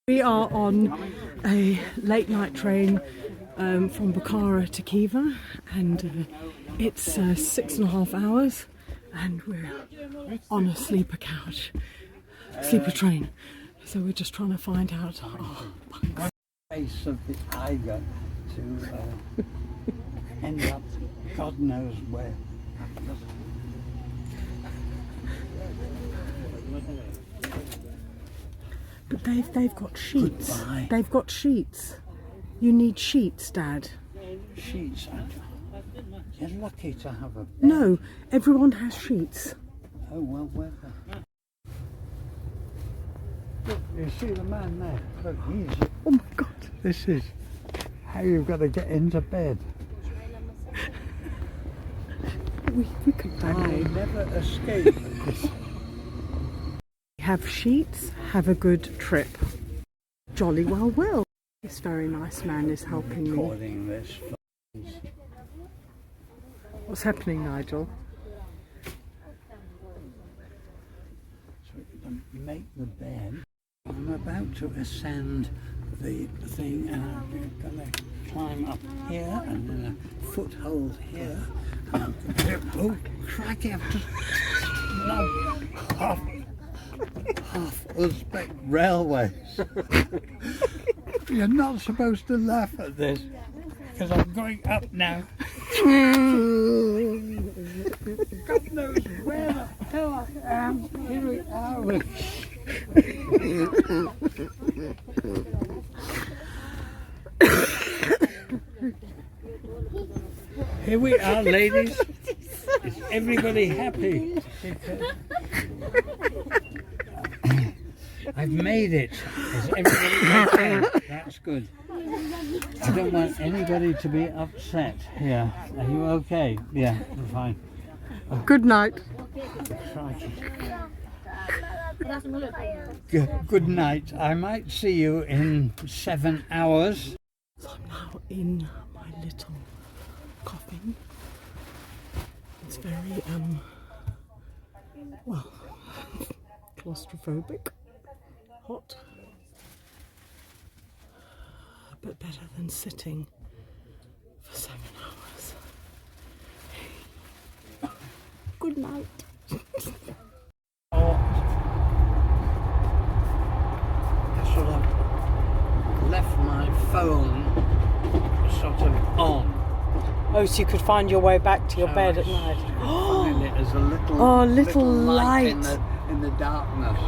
We are on a late night train from Bukhara to Khiva, and it's 6.5 hours, and we're on a sleeper train. So we're just trying to find out our bunks. Face of the Eiger to end up God knows where. But they've got sheets. Goodbye. They've got sheets. You need sheets, Dad. Sheets. You're lucky to have a bed. No, everyone has sheets. Oh well, where Look, you see the man there? Look, he's... Oh my God. This is how you've got to get into bed. We could I never escape. Have sheets, have a good trip. Jolly well will. This very nice man is helping me. Recording this. What's happening, Nigel? So to make the bed, I'm about to ascend the thing and I'm going to climb up here and then a foothold here. And oh, crikey, I've just... No, half Uzbek railways. You're not supposed to laugh at this because I'm going up now. God knows where the hell I am. Here we are. Here we are, ladies. Is everybody happy? I've made it. Is everybody okay? That's good. I don't want anybody to be upset. Yeah. Are you okay? Yeah, I'm fine. Good night. Crikey. Good night. I might see you in 7 hours. So I'm now in my little coffin. It's very, well, claustrophobic. Hot, but better than sitting for 7 hours. Good night. I sort of left my phone sort of on. Oh, so you could find your way back to your So bed I at night. find it as a little, Oh, little light. in the darkness.